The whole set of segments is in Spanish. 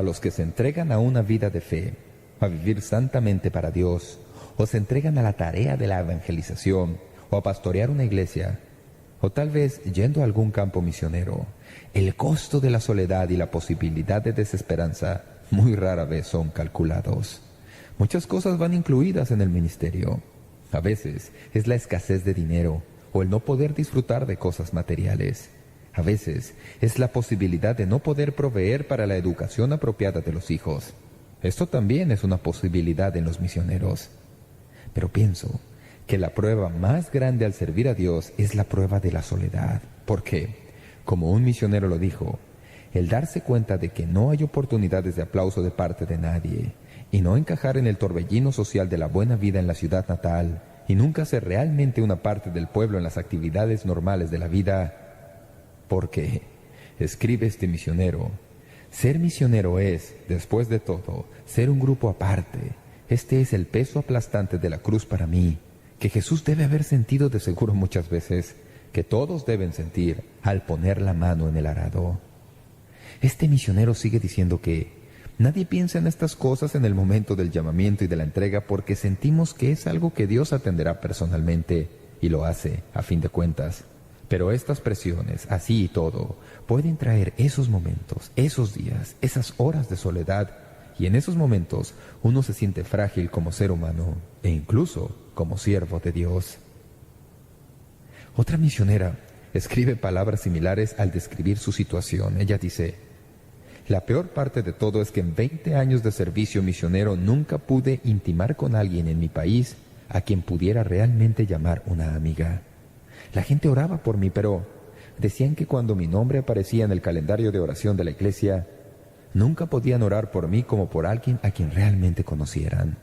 los que se entregan a una vida de fe, a vivir santamente para Dios, o se entregan a la tarea de la evangelización, o a pastorear una iglesia, o tal vez yendo a algún campo misionero, el costo de la soledad y la posibilidad de desesperanza muy rara vez son calculados. Muchas cosas van incluidas en el ministerio. A veces es la escasez de dinero o el no poder disfrutar de cosas materiales. A veces es la posibilidad de no poder proveer para la educación apropiada de los hijos. Esto también es una posibilidad en los misioneros. Pero pienso que la prueba más grande al servir a Dios es la prueba de la soledad. Porque, como un misionero lo dijo, el darse cuenta de que no hay oportunidades de aplauso de parte de nadie, y no encajar en el torbellino social de la buena vida en la ciudad natal, y nunca ser realmente una parte del pueblo en las actividades normales de la vida. Porque, escribe este misionero, ser misionero es, después de todo, ser un grupo aparte. Este es el peso aplastante de la cruz para mí, que Jesús debe haber sentido de seguro muchas veces, que todos deben sentir al poner la mano en el arado. Este misionero sigue diciendo que nadie piensa en estas cosas en el momento del llamamiento y de la entrega porque sentimos que es algo que Dios atenderá personalmente, y lo hace, a fin de cuentas. Pero estas presiones, así y todo, pueden traer esos momentos, esos días, esas horas de soledad, y en esos momentos uno se siente frágil como ser humano e incluso como siervo de Dios. Otra misionera escribe palabras similares al describir su situación. Ella dice: la peor parte de todo es que en 20 años de servicio misionero nunca pude intimar con alguien en mi país a quien pudiera realmente llamar una amiga. La gente oraba por mí, pero decían que cuando mi nombre aparecía en el calendario de oración de la iglesia, nunca podían orar por mí como por alguien a quien realmente conocieran.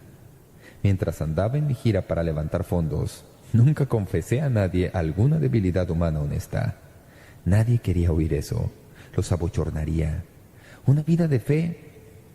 Mientras andaba en mi gira para levantar fondos, nunca confesé a nadie alguna debilidad humana honesta. Nadie quería oír eso. Los abochornaría. Una vida de fe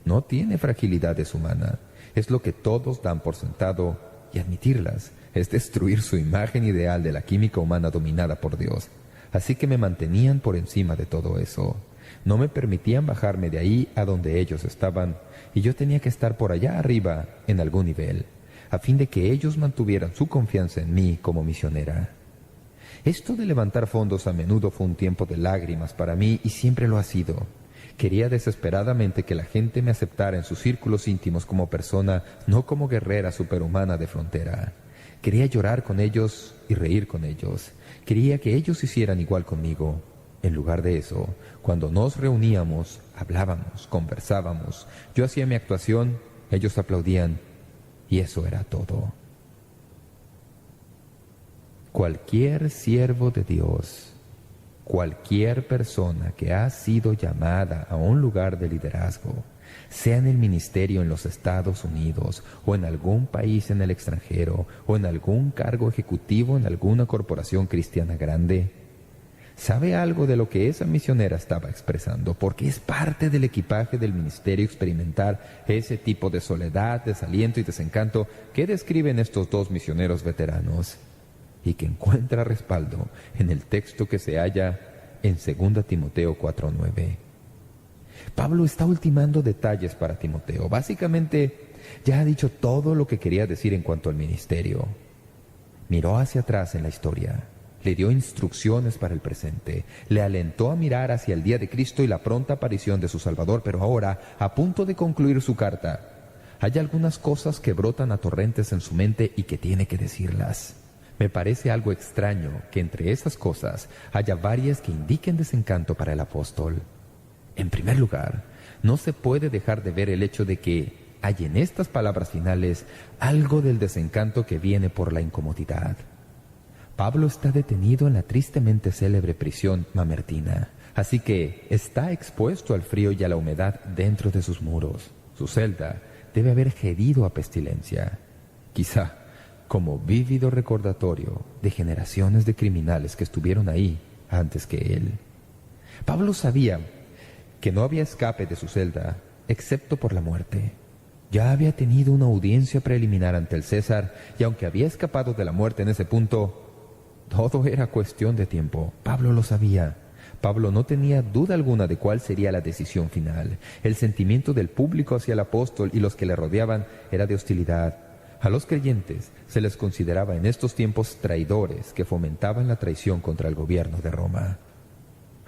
no tiene fragilidades humanas. Es lo que todos dan por sentado, y admitirlas es destruir su imagen ideal de la química humana dominada por Dios. Así que me mantenían por encima de todo eso. No me permitían bajarme de ahí a donde ellos estaban, y yo tenía que estar por allá arriba, en algún nivel, a fin de que ellos mantuvieran su confianza en mí como misionera. Esto de levantar fondos a menudo fue un tiempo de lágrimas para mí, y siempre lo ha sido. Quería desesperadamente que la gente me aceptara en sus círculos íntimos como persona, no como guerrera superhumana de frontera. Quería llorar con ellos y reír con ellos. Quería que ellos hicieran igual conmigo. En lugar de eso, cuando nos reuníamos, hablábamos, conversábamos. Yo hacía mi actuación, ellos aplaudían, y eso era todo. Cualquier siervo de Dios, cualquier persona que ha sido llamada a un lugar de liderazgo, sea en el ministerio en los Estados Unidos o en algún país en el extranjero o en algún cargo ejecutivo en alguna corporación cristiana grande, sabe algo de lo que esa misionera estaba expresando, porque es parte del equipaje del ministerio experimentar ese tipo de soledad, desaliento y desencanto que describen estos dos misioneros veteranos, y que encuentra respaldo en el texto que se halla en 2 Timoteo 4:9. Pablo está ultimando detalles para Timoteo. Básicamente, ya ha dicho todo lo que quería decir en cuanto al ministerio. Miró hacia atrás en la historia, le dio instrucciones para el presente, le alentó a mirar hacia el día de Cristo y la pronta aparición de su Salvador, pero ahora, a punto de concluir su carta, hay algunas cosas que brotan a torrentes en su mente y que tiene que decirlas. Me parece algo extraño que entre esas cosas haya varias que indiquen desencanto para el apóstol. En primer lugar, no se puede dejar de ver el hecho de que hay en estas palabras finales algo del desencanto que viene por la incomodidad. Pablo está detenido en la tristemente célebre prisión mamertina, así que está expuesto al frío y a la humedad dentro de sus muros. Su celda debe haber gedido a pestilencia, quizá como vívido recordatorio de generaciones de criminales que estuvieron ahí antes que él. Pablo sabía que no había escape de su celda, excepto por la muerte. Ya había tenido una audiencia preliminar ante el César, y aunque había escapado de la muerte en ese punto, todo era cuestión de tiempo. Pablo lo sabía. Pablo no tenía duda alguna de cuál sería la decisión final. El sentimiento del público hacia el apóstol y los que le rodeaban era de hostilidad. A los creyentes se les consideraba en estos tiempos traidores que fomentaban la traición contra el gobierno de Roma.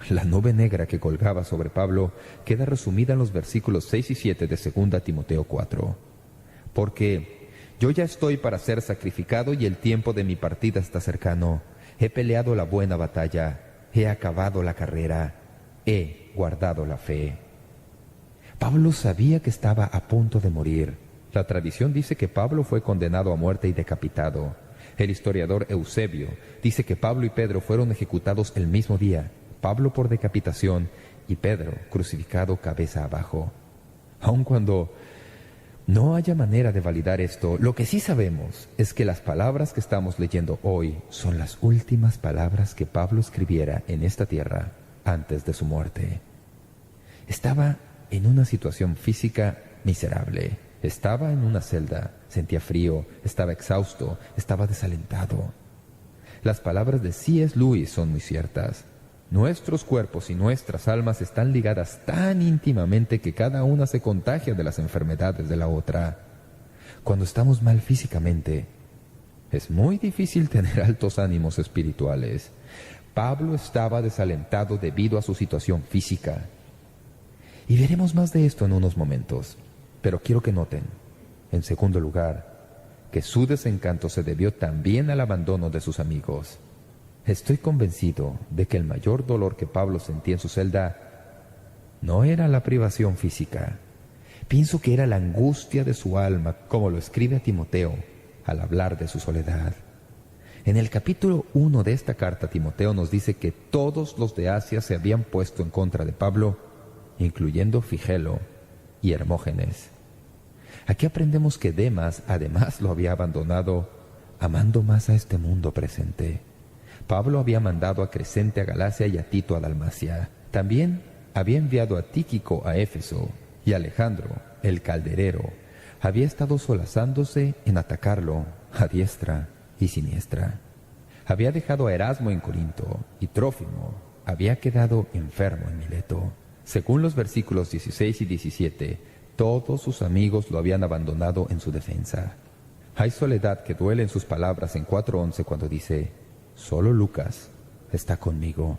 La nube negra que colgaba sobre Pablo queda resumida en los versículos 6 y 7 de 2 Timoteo 4. Porque yo ya estoy para ser sacrificado y el tiempo de mi partida está cercano. He peleado la buena batalla, he acabado la carrera, he guardado la fe. Pablo sabía que estaba a punto de morir. La tradición dice que Pablo fue condenado a muerte y decapitado. El historiador Eusebio dice que Pablo y Pedro fueron ejecutados el mismo día, Pablo por decapitación y Pedro crucificado cabeza abajo. Aun cuando no haya manera de validar esto, lo que sí sabemos es que las palabras que estamos leyendo hoy son las últimas palabras que Pablo escribiera en esta tierra antes de su muerte. Estaba en una situación física miserable. Estaba en una celda, sentía frío, estaba exhausto, estaba desalentado. Las palabras de C.S. Lewis son muy ciertas. Nuestros cuerpos y nuestras almas están ligadas tan íntimamente que cada una se contagia de las enfermedades de la otra. Cuando estamos mal físicamente, es muy difícil tener altos ánimos espirituales. Pablo estaba desalentado debido a su situación física. Y veremos más de esto en unos momentos. Pero quiero que noten, en segundo lugar, que su desencanto se debió también al abandono de sus amigos. Estoy convencido de que el mayor dolor que Pablo sentía en su celda no era la privación física. Pienso que era la angustia de su alma, como lo escribe a Timoteo al hablar de su soledad. En el capítulo 1 de esta carta, Timoteo nos dice que todos los de Asia se habían puesto en contra de Pablo, incluyendo Figelo y Hermógenes. Aquí aprendemos que Demas además lo había abandonado, amando más a este mundo presente. Pablo había mandado a Crescente a Galacia y a Tito a Dalmacia. También había enviado a Tíquico a Éfeso, y Alejandro, el calderero, había estado solazándose en atacarlo a diestra y siniestra. Había dejado a Erasmo en Corinto, y Trófimo había quedado enfermo en Mileto. Según los versículos 16 y 17, todos sus amigos lo habían abandonado en su defensa. Hay soledad que duele en sus palabras en 4:11 cuando dice: «Solo Lucas está conmigo».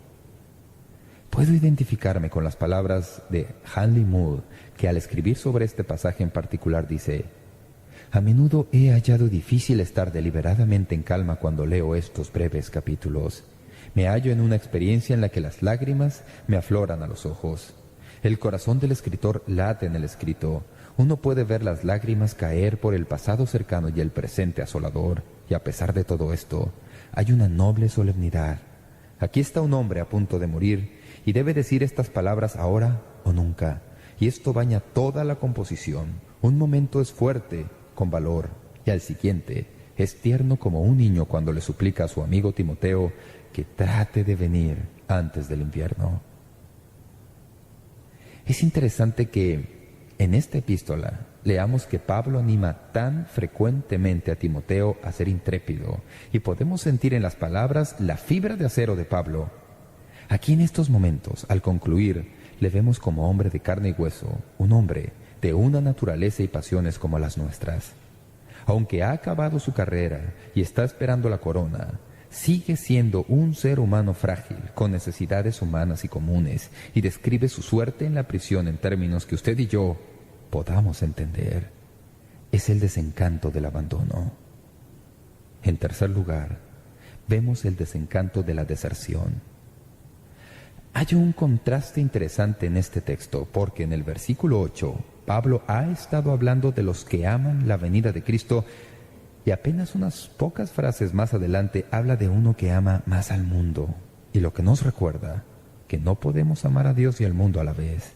Puedo identificarme con las palabras de Hanley Moore, que al escribir sobre este pasaje en particular dice: «A menudo he hallado difícil estar deliberadamente en calma cuando leo estos breves capítulos. Me hallo en una experiencia en la que las lágrimas me afloran a los ojos. El corazón del escritor late en el escrito. Uno puede ver las lágrimas caer por el pasado cercano y el presente asolador, y a pesar de todo esto, hay una noble solemnidad. Aquí está un hombre a punto de morir, y debe decir estas palabras ahora o nunca, y esto baña toda la composición. Un momento es fuerte, con valor, y al siguiente es tierno como un niño cuando le suplica a su amigo Timoteo que trate de venir antes del invierno». Es interesante que en esta epístola leamos que Pablo anima tan frecuentemente a Timoteo a ser intrépido, y podemos sentir en las palabras la fibra de acero de Pablo. Aquí en estos momentos, al concluir, le vemos como hombre de carne y hueso, un hombre de una naturaleza y pasiones como las nuestras. Aunque ha acabado su carrera y está esperando la corona, sigue siendo un ser humano frágil, con necesidades humanas y comunes, y describe su suerte en la prisión en términos que usted y yo podamos entender. Es el desencanto del abandono. En tercer lugar, vemos el desencanto de la deserción. Hay un contraste interesante en este texto, porque en el versículo 8, Pablo ha estado hablando de los que aman la venida de Cristo, y apenas unas pocas frases más adelante habla de uno que ama más al mundo, y lo que nos recuerda que no podemos amar a Dios y al mundo a la vez.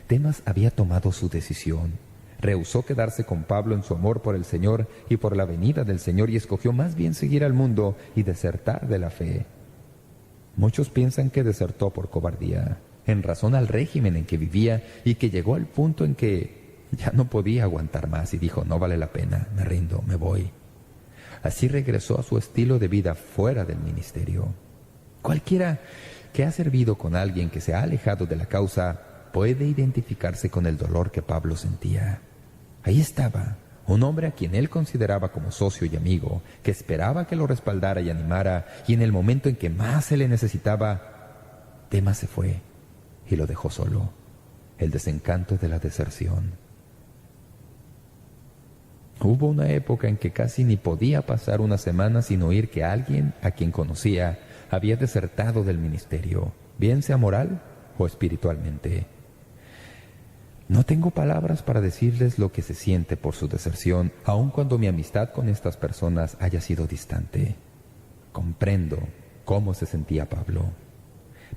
Demas había tomado su decisión. Rehusó quedarse con Pablo en su amor por el Señor y por la venida del Señor, y escogió más bien seguir al mundo y desertar de la fe. Muchos piensan que desertó por cobardía, en razón al régimen en que vivía, y que llegó al punto en que ya no podía aguantar más y dijo: «No vale la pena, me rindo, me voy». Así regresó a su estilo de vida fuera del ministerio. Cualquiera que ha servido con alguien que se ha alejado de la causa puede identificarse con el dolor que Pablo sentía. Ahí estaba, un hombre a quien él consideraba como socio y amigo, que esperaba que lo respaldara y animara, y en el momento en que más se le necesitaba, Demas se fue y lo dejó solo. El desencanto de la deserción. Hubo una época en que casi ni podía pasar una semana sin oír que alguien a quien conocía había desertado del ministerio, bien sea moral o espiritualmente. No tengo palabras para decirles lo que se siente por su deserción, aun cuando mi amistad con estas personas haya sido distante. Comprendo cómo se sentía Pablo.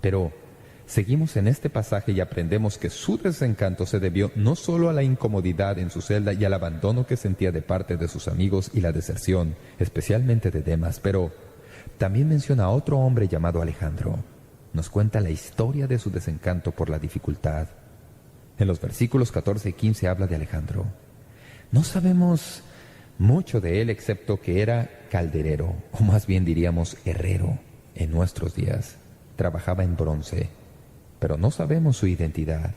Pero seguimos en este pasaje y aprendemos que su desencanto se debió no solo a la incomodidad en su celda y al abandono que sentía de parte de sus amigos y la deserción, especialmente de Demas, pero también menciona a otro hombre llamado Alejandro. Nos cuenta la historia de su desencanto por la dificultad. En los versículos 14 y 15 habla de Alejandro. No sabemos mucho de él excepto que era calderero, o más bien diríamos herrero, en nuestros días. Trabajaba en bronce, pero no sabemos su identidad.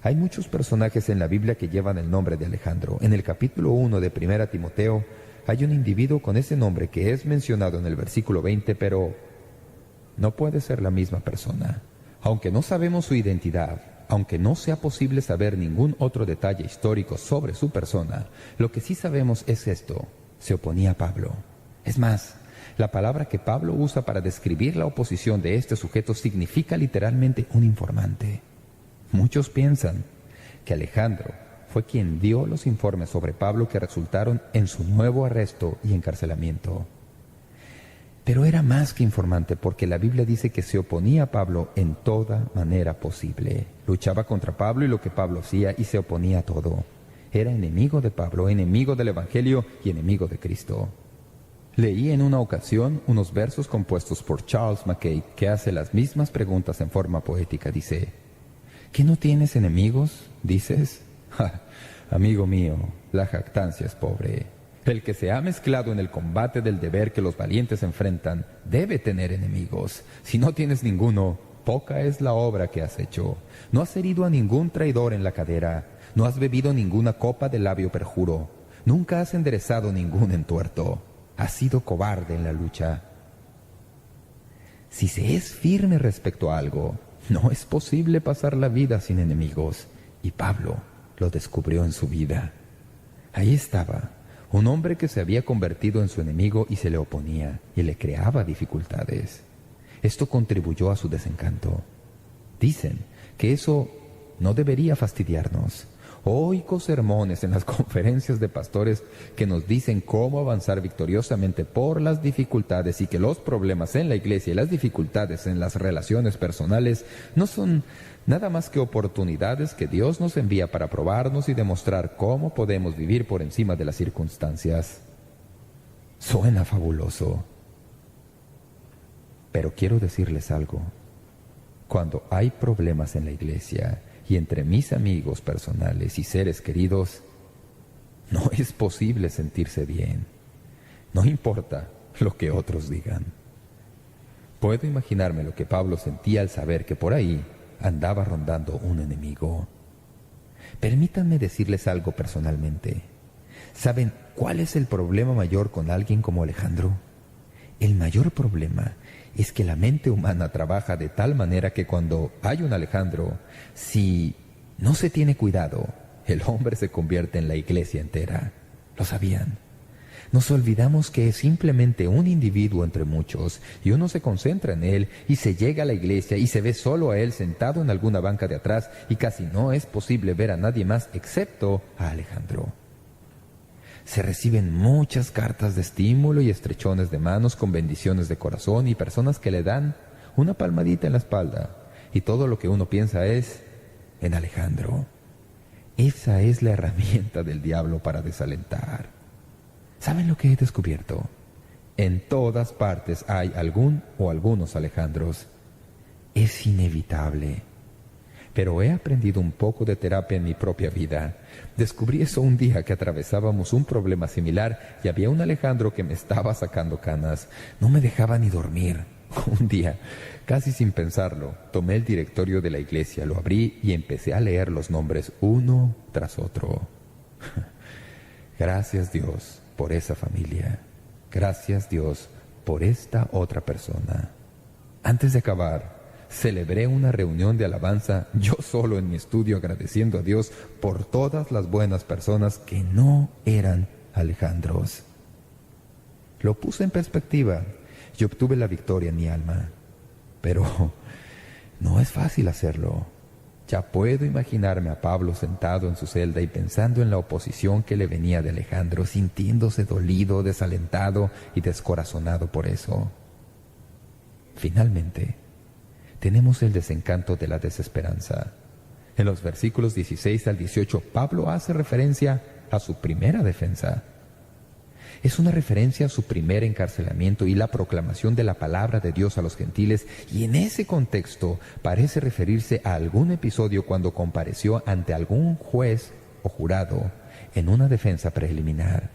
Hay muchos personajes en la Biblia que llevan el nombre de Alejandro. En el capítulo 1 de 1 Timoteo hay un individuo con ese nombre que es mencionado en el versículo 20, pero no puede ser la misma persona. Aunque no sabemos su identidad, aunque no sea posible saber ningún otro detalle histórico sobre su persona, lo que sí sabemos es esto: se oponía a Pablo. Es más, la palabra que Pablo usa para describir la oposición de este sujeto significa literalmente un informante. Muchos piensan que Alejandro fue quien dio los informes sobre Pablo que resultaron en su nuevo arresto y encarcelamiento. Pero era más que informante, porque la Biblia dice que se oponía a Pablo en toda manera posible. Luchaba contra Pablo y lo que Pablo hacía, y se oponía a todo. Era enemigo de Pablo, enemigo del Evangelio y enemigo de Cristo. Leí en una ocasión unos versos compuestos por Charles Mackay que hace las mismas preguntas en forma poética. Dice: ¿qué no tienes enemigos? ¿Dices? ¡Ja! Amigo mío, la jactancia es pobre. El que se ha mezclado en el combate del deber que los valientes enfrentan debe tener enemigos. Si no tienes ninguno, poca es la obra que has hecho. No has herido a ningún traidor en la cadera. No has bebido ninguna copa de labio perjuro. Nunca has enderezado ningún entuerto. Has sido cobarde en la lucha. Si se es firme respecto a algo, no es posible pasar la vida sin enemigos. Y Pablo lo descubrió en su vida. Ahí estaba, un hombre que se había convertido en su enemigo y se le oponía y le creaba dificultades. Esto contribuyó a su desencanto. Dicen que eso no debería fastidiarnos. Oigo sermones en las conferencias de pastores que nos dicen cómo avanzar victoriosamente por las dificultades y que los problemas en la iglesia y las dificultades en las relaciones personales no son nada más que oportunidades que Dios nos envía para probarnos y demostrar cómo podemos vivir por encima de las circunstancias. Suena fabuloso. Pero quiero decirles algo. Cuando hay problemas en la iglesia y entre mis amigos personales y seres queridos, no es posible sentirse bien. No importa lo que otros digan. Puedo imaginarme lo que Pablo sentía al saber que por ahí andaba rondando un enemigo. Permítanme decirles algo personalmente. ¿Saben cuál es el problema mayor con alguien como Alejandro? El mayor problema es que la mente humana trabaja de tal manera que cuando hay un Alejandro, si no se tiene cuidado, el hombre se convierte en la iglesia entera. ¿Lo sabían? Nos olvidamos que es simplemente un individuo entre muchos, y uno se concentra en él, y se llega a la iglesia, y se ve solo a él sentado en alguna banca de atrás, y casi no es posible ver a nadie más excepto a Alejandro. Se reciben muchas cartas de estímulo y estrechones de manos con bendiciones de corazón y personas que le dan una palmadita en la espalda, y todo lo que uno piensa es en Alejandro. Esa es la herramienta del diablo para desalentar. ¿Saben lo que he descubierto? En todas partes hay algún o algunos Alejandros. Es inevitable. Pero he aprendido un poco de terapia en mi propia vida. Descubrí eso un día que atravesábamos un problema similar y había un Alejandro que me estaba sacando canas. No me dejaba ni dormir. Un día, casi sin pensarlo, tomé el directorio de la iglesia, lo abrí y empecé a leer los nombres uno tras otro. Gracias Dios por esa familia. Gracias Dios por esta otra persona. Antes de acabar, celebré una reunión de alabanza yo solo en mi estudio, agradeciendo a Dios por todas las buenas personas que no eran Alejandros. Lo puse en perspectiva y obtuve la victoria en mi alma. Pero no es fácil hacerlo. Ya puedo imaginarme a Pablo sentado en su celda y pensando en la oposición que le venía de Alejandro, sintiéndose dolido, desalentado y descorazonado por eso. Finalmente, tenemos el desencanto de la desesperanza. En los versículos 16 al 18, Pablo hace referencia a su primera defensa. Es una referencia a su primer encarcelamiento y la proclamación de la palabra de Dios a los gentiles, y en ese contexto parece referirse a algún episodio cuando compareció ante algún juez o jurado en una defensa preliminar.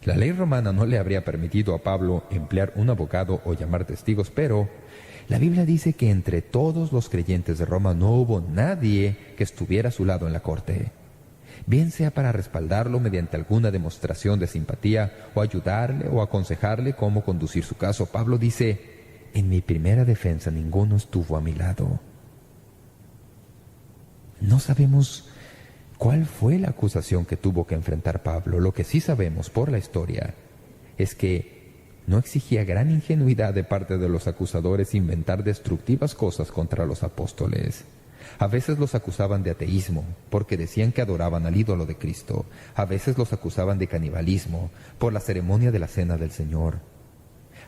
La ley romana no le habría permitido a Pablo emplear un abogado o llamar testigos, pero la Biblia dice que entre todos los creyentes de Roma no hubo nadie que estuviera a su lado en la corte. Bien sea para respaldarlo mediante alguna demostración de simpatía o ayudarle o aconsejarle cómo conducir su caso, Pablo dice, en mi primera defensa ninguno estuvo a mi lado. No sabemos cuál fue la acusación que tuvo que enfrentar Pablo. Lo que sí sabemos por la historia es que no exigía gran ingenuidad de parte de los acusadores inventar destructivas cosas contra los apóstoles. A veces los acusaban de ateísmo, porque decían que adoraban al ídolo de Cristo. A veces los acusaban de canibalismo, por la ceremonia de la Cena del Señor.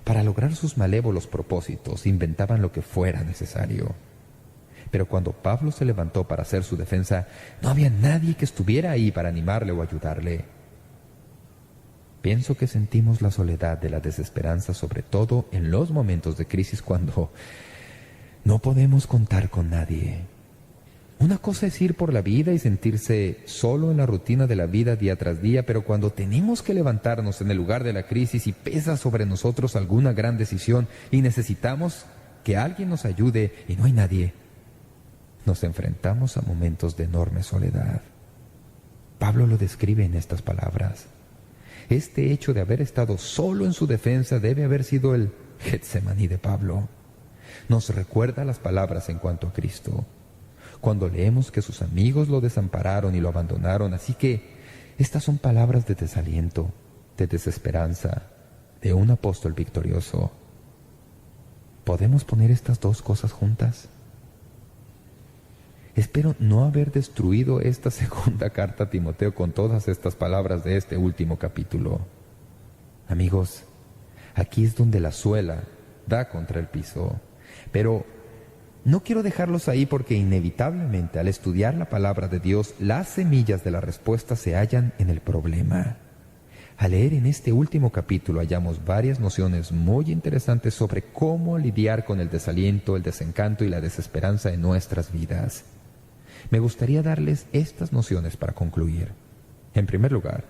Para lograr sus malévolos propósitos, inventaban lo que fuera necesario. Pero cuando Pablo se levantó para hacer su defensa, no había nadie que estuviera ahí para animarle o ayudarle. Pienso que sentimos la soledad de la desesperanza, sobre todo en los momentos de crisis cuando no podemos contar con nadie. Una cosa es ir por la vida y sentirse solo en la rutina de la vida día tras día, pero cuando tenemos que levantarnos en el lugar de la crisis y pesa sobre nosotros alguna gran decisión y necesitamos que alguien nos ayude y no hay nadie, nos enfrentamos a momentos de enorme soledad. Pablo lo describe en estas palabras. Este hecho de haber estado solo en su defensa debe haber sido el Getsemaní de Pablo. Nos recuerda las palabras en cuanto a Cristo, cuando leemos que sus amigos lo desampararon y lo abandonaron. Así que estas son palabras de desaliento, de desesperanza, de un apóstol victorioso. ¿Podemos poner estas dos cosas juntas? Espero no haber destruido esta segunda carta a Timoteo con todas estas palabras de este último capítulo. Amigos, aquí es donde la suela da contra el piso. Pero no quiero dejarlos ahí porque inevitablemente al estudiar la palabra de Dios, las semillas de la respuesta se hallan en el problema. Al leer en este último capítulo hallamos varias nociones muy interesantes sobre cómo lidiar con el desaliento, el desencanto y la desesperanza en nuestras vidas. Me gustaría darles estas nociones para concluir. En primer lugar,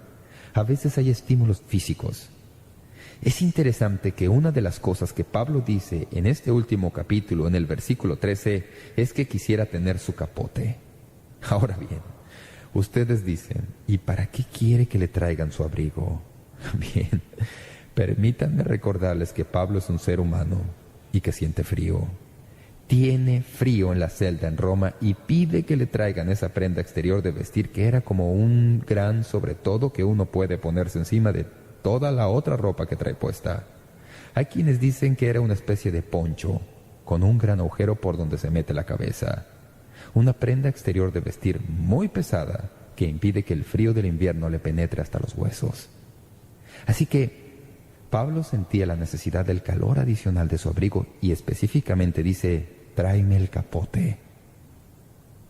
a veces hay estímulos físicos. Es interesante que una de las cosas que Pablo dice en este último capítulo, en el versículo 13, es que quisiera tener su capote. Ahora bien, ustedes dicen, ¿y para qué quiere que le traigan su abrigo? Bien, permítanme recordarles que Pablo es un ser humano y que siente frío. Tiene frío en la celda en Roma y pide que le traigan esa prenda exterior de vestir que era como un gran sobretodo que uno puede ponerse encima de toda la otra ropa que trae puesta. Hay quienes dicen que era una especie de poncho, con un gran agujero por donde se mete la cabeza. Una prenda exterior de vestir muy pesada que impide que el frío del invierno le penetre hasta los huesos. Así que Pablo sentía la necesidad del calor adicional de su abrigo y específicamente dice, tráeme el capote.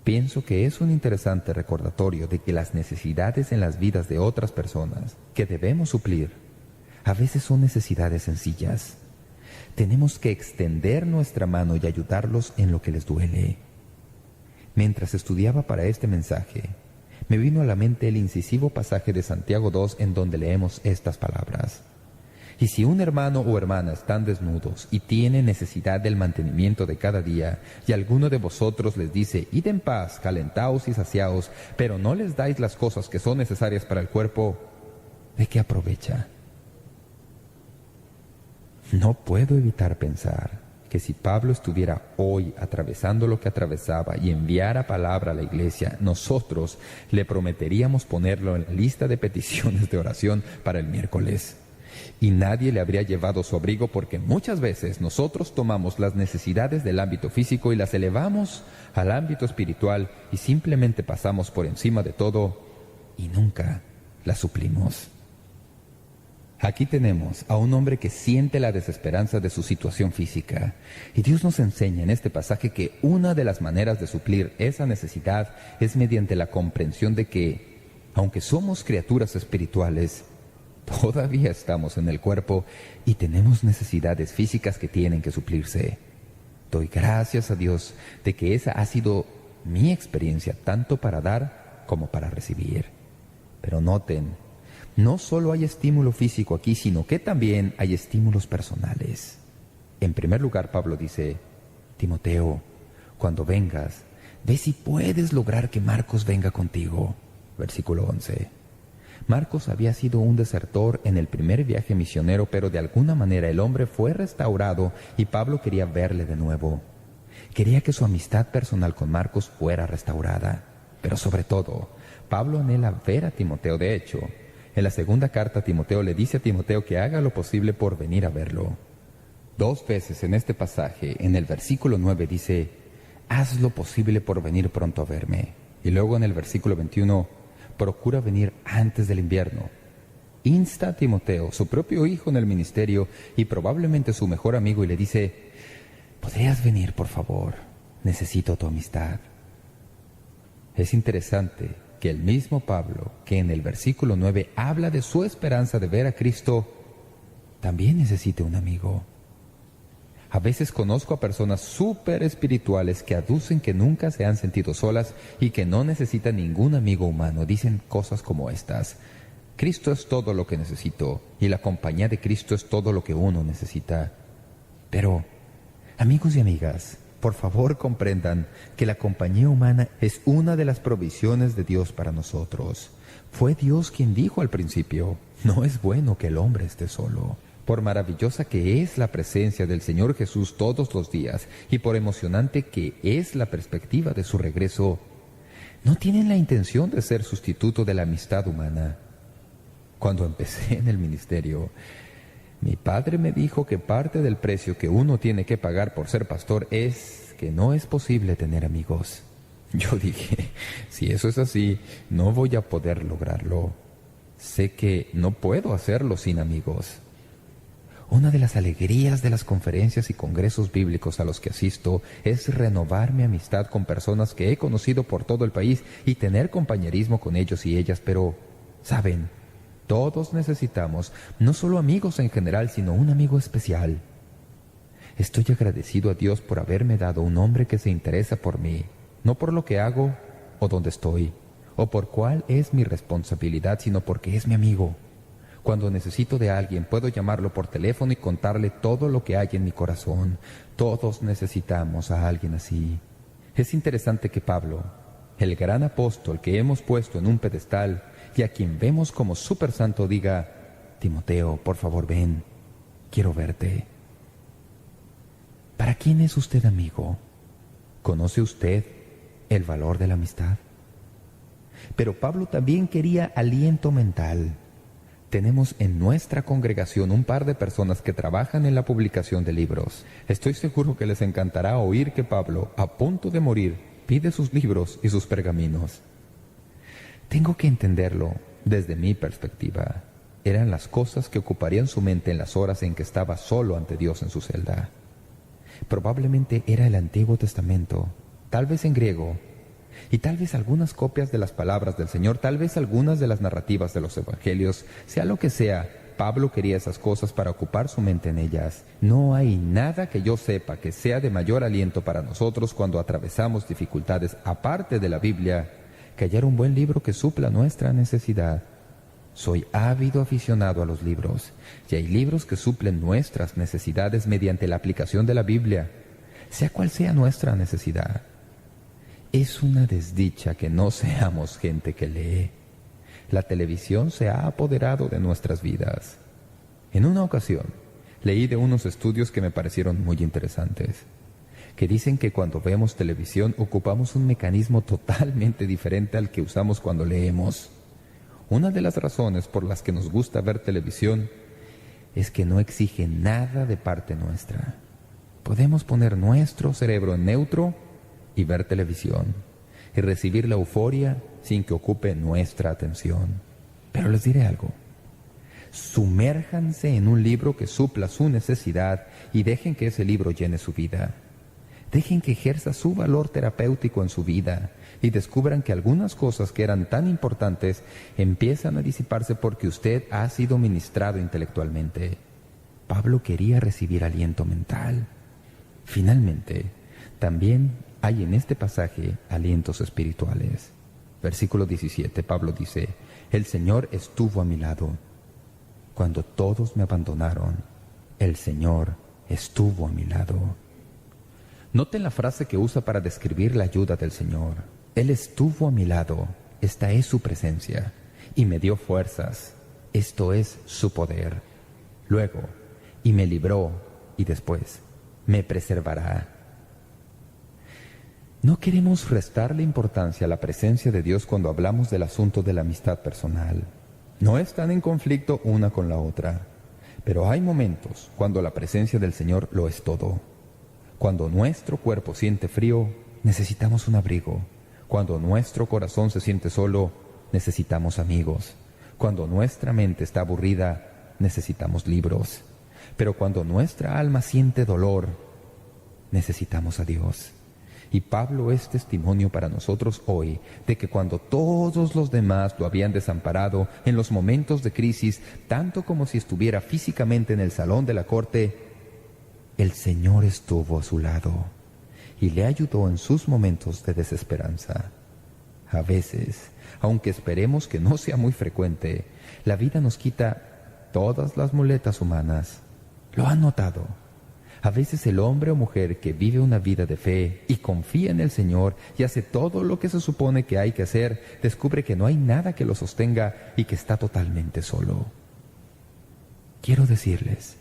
Pienso que es un interesante recordatorio de que las necesidades en las vidas de otras personas que debemos suplir a veces son necesidades sencillas. Tenemos que extender nuestra mano y ayudarlos en lo que les duele. Mientras estudiaba para este mensaje, me vino a la mente el incisivo pasaje de Santiago 2 en donde leemos estas palabras. Y si un hermano o hermana están desnudos y tienen necesidad del mantenimiento de cada día, y alguno de vosotros les dice, id en paz, calentaos y saciaos, pero no les dais las cosas que son necesarias para el cuerpo, ¿de qué aprovecha? No puedo evitar pensar que si Pablo estuviera hoy atravesando lo que atravesaba y enviara palabra a la iglesia, nosotros le prometeríamos ponerlo en la lista de peticiones de oración para el miércoles. Y nadie le habría llevado su abrigo, porque muchas veces nosotros tomamos las necesidades del ámbito físico y las elevamos al ámbito espiritual y simplemente pasamos por encima de todo y nunca las suplimos. Aquí tenemos a un hombre que siente la desesperanza de su situación física, y Dios nos enseña en este pasaje que una de las maneras de suplir esa necesidad es mediante la comprensión de que, aunque somos criaturas espirituales, todavía estamos en el cuerpo y tenemos necesidades físicas que tienen que suplirse. Doy gracias a Dios de que esa ha sido mi experiencia, tanto para dar como para recibir. Pero noten, no solo hay estímulo físico aquí, sino que también hay estímulos personales. En primer lugar, Pablo dice, Timoteo, cuando vengas, ve si puedes lograr que Marcos venga contigo. Versículo 11. Marcos había sido un desertor en el primer viaje misionero, pero de alguna manera el hombre fue restaurado y Pablo quería verle de nuevo. Quería que su amistad personal con Marcos fuera restaurada. Pero sobre todo, Pablo anhela ver a Timoteo. De hecho, en la segunda carta a Timoteo le dice a Timoteo que haga lo posible por venir a verlo. 2 veces en este pasaje, en el versículo 9 dice, haz lo posible por venir pronto a verme. Y luego en el versículo 21, procura venir antes del invierno. Insta a Timoteo, su propio hijo en el ministerio y probablemente su mejor amigo, y le dice, ¿podrías venir, por favor? Necesito tu amistad. Es interesante que el mismo Pablo, que en el versículo 9 habla de su esperanza de ver a Cristo, también necesite un amigo. A veces conozco a personas súper espirituales que aducen que nunca se han sentido solas y que no necesitan ningún amigo humano. Dicen cosas como estas: Cristo es todo lo que necesito y la compañía de Cristo es todo lo que uno necesita. Pero, amigos y amigas, por favor comprendan que la compañía humana es una de las provisiones de Dios para nosotros. Fue Dios quien dijo al principio, no es bueno que el hombre esté solo. Por maravillosa que es la presencia del Señor Jesús todos los días y por emocionante que es la perspectiva de su regreso, no tienen la intención de ser sustituto de la amistad humana. Cuando empecé en el ministerio, mi padre me dijo que parte del precio que uno tiene que pagar por ser pastor es que no es posible tener amigos. Yo dije, si eso es así, no voy a poder lograrlo. Sé que no puedo hacerlo sin amigos. Una de las alegrías de las conferencias y congresos bíblicos a los que asisto es renovar mi amistad con personas que he conocido por todo el país y tener compañerismo con ellos y ellas. Pero, ¿saben? Todos necesitamos no solo amigos en general, sino un amigo especial. Estoy agradecido a Dios por haberme dado un hombre que se interesa por mí, no por lo que hago o dónde estoy, o por cuál es mi responsabilidad, sino porque es mi amigo. Cuando necesito de alguien, puedo llamarlo por teléfono y contarle todo lo que hay en mi corazón. Todos necesitamos a alguien así. Es interesante que Pablo, el gran apóstol que hemos puesto en un pedestal y a quien vemos como súper santo, diga, Timoteo, por favor ven, quiero verte. ¿Para quién es usted amigo? ¿Conoce usted el valor de la amistad? Pero Pablo también quería aliento mental. Tenemos en nuestra congregación un par de personas que trabajan en la publicación de libros. Estoy seguro que les encantará oír que Pablo, a punto de morir, pide sus libros y sus pergaminos. Tengo que entenderlo desde mi perspectiva. Eran las cosas que ocuparían su mente en las horas en que estaba solo ante Dios en su celda. Probablemente era el Antiguo Testamento, tal vez en griego, y tal vez algunas copias de las palabras del Señor, tal vez algunas de las narrativas de los Evangelios. Sea lo que sea, Pablo quería esas cosas para ocupar su mente en ellas. No hay nada que yo sepa que sea de mayor aliento para nosotros cuando atravesamos dificultades, aparte de la Biblia, que hallar un buen libro que supla nuestra necesidad. Soy ávido aficionado a los libros, y hay libros que suplen nuestras necesidades mediante la aplicación de la Biblia, sea cual sea nuestra necesidad. Es una desdicha que no seamos gente que lee. La televisión se ha apoderado de nuestras vidas. En una ocasión, leí de unos estudios que me parecieron muy interesantes, que dicen que cuando vemos televisión ocupamos un mecanismo totalmente diferente al que usamos cuando leemos. Una de las razones por las que nos gusta ver televisión es que no exige nada de parte nuestra. Podemos poner nuestro cerebro en neutro y ver televisión, y recibir la euforia sin que ocupe nuestra atención. Pero les diré algo. Sumérjanse en un libro que supla su necesidad y dejen que ese libro llene su vida. Dejen que ejerza su valor terapéutico en su vida y descubran que algunas cosas que eran tan importantes empiezan a disiparse porque usted ha sido ministrado intelectualmente. Pablo quería recibir aliento mental. Finalmente, también hay en este pasaje alientos espirituales. Versículo 17, Pablo dice: «El Señor estuvo a mi lado. Cuando todos me abandonaron, el Señor estuvo a mi lado». Noten la frase que usa para describir la ayuda del Señor. Él estuvo a mi lado, esta es su presencia, y me dio fuerzas, esto es su poder. Luego, y me libró, y después, me preservará. No queremos restarle importancia a la presencia de Dios cuando hablamos del asunto de la amistad personal. No están en conflicto una con la otra, pero hay momentos cuando la presencia del Señor lo es todo. Cuando nuestro cuerpo siente frío, necesitamos un abrigo. Cuando nuestro corazón se siente solo, necesitamos amigos. Cuando nuestra mente está aburrida, necesitamos libros. Pero cuando nuestra alma siente dolor, necesitamos a Dios. Y Pablo es testimonio para nosotros hoy de que cuando todos los demás lo habían desamparado en los momentos de crisis, tanto como si estuviera físicamente en el salón de la corte, el Señor estuvo a su lado y le ayudó en sus momentos de desesperanza. A veces, aunque esperemos que no sea muy frecuente, la vida nos quita todas las muletas humanas. ¿Lo han notado? A veces el hombre o mujer que vive una vida de fe y confía en el Señor y hace todo lo que se supone que hay que hacer, descubre que no hay nada que lo sostenga y que está totalmente solo. Quiero decirles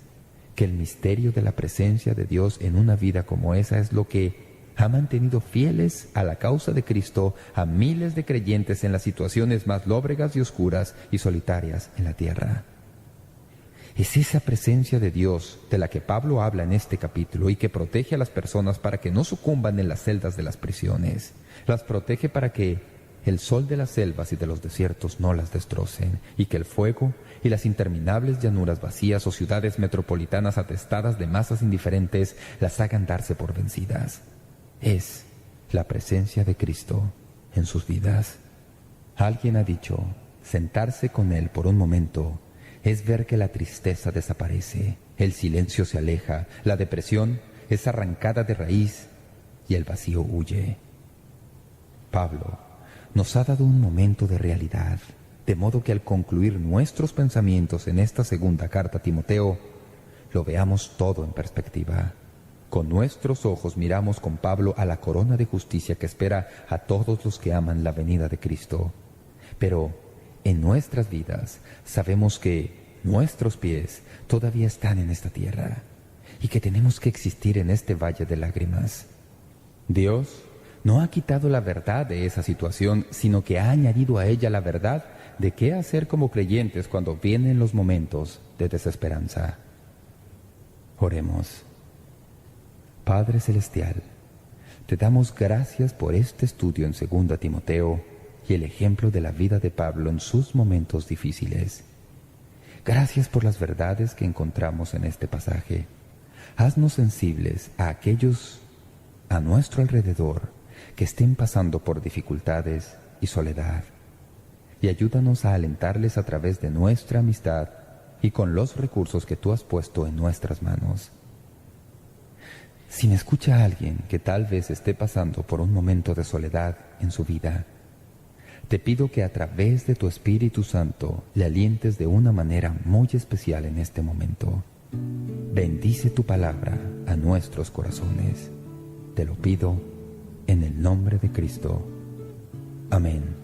que el misterio de la presencia de Dios en una vida como esa es lo que ha mantenido fieles a la causa de Cristo a miles de creyentes en las situaciones más lóbregas y oscuras y solitarias en la tierra. Es esa presencia de Dios de la que Pablo habla en este capítulo y que protege a las personas para que no sucumban en las celdas de las prisiones. Las protege para que el sol de las selvas y de los desiertos no las destrocen, y que el fuego y las interminables llanuras vacías o ciudades metropolitanas atestadas de masas indiferentes las hagan darse por vencidas. Es la presencia de Cristo en sus vidas. Alguien ha dicho, sentarse con Él por un momento es ver que la tristeza desaparece, el silencio se aleja, la depresión es arrancada de raíz y el vacío huye. Pablo nos ha dado un momento de realidad, de modo que al concluir nuestros pensamientos en esta segunda carta a Timoteo, lo veamos todo en perspectiva. Con nuestros ojos miramos con Pablo a la corona de justicia que espera a todos los que aman la venida de Cristo. Pero en nuestras vidas sabemos que nuestros pies todavía están en esta tierra y que tenemos que existir en este valle de lágrimas. Dios no ha quitado la verdad de esa situación, sino que ha añadido a ella la verdad de qué hacer como creyentes cuando vienen los momentos de desesperanza. Oremos. Padre Celestial, te damos gracias por este estudio en 2 Timoteo y el ejemplo de la vida de Pablo en sus momentos difíciles. Gracias por las verdades que encontramos en este pasaje. Haznos sensibles a aquellos a nuestro alrededor que estén pasando por dificultades y soledad, y ayúdanos a alentarles a través de nuestra amistad y con los recursos que tú has puesto en nuestras manos. Si me escucha alguien que tal vez esté pasando por un momento de soledad en su vida, Te pido que a través de tu Espíritu Santo le alientes de una manera muy especial en este momento. Bendice tu palabra a nuestros corazones. Te lo pido en el nombre de Cristo. Amén.